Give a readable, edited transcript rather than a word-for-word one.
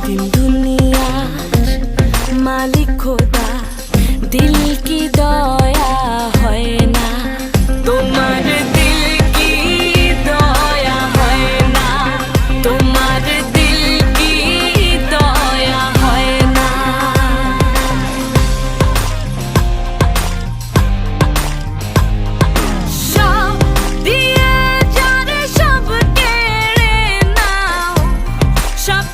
दिन दुनियार मालिक खोदा दिल की दया হয় না তোমার দিল কি দয়া হয় না তোমার দিল কি দয়া হয় না সব দিয়ে যারে সব কেড়ে নাও সব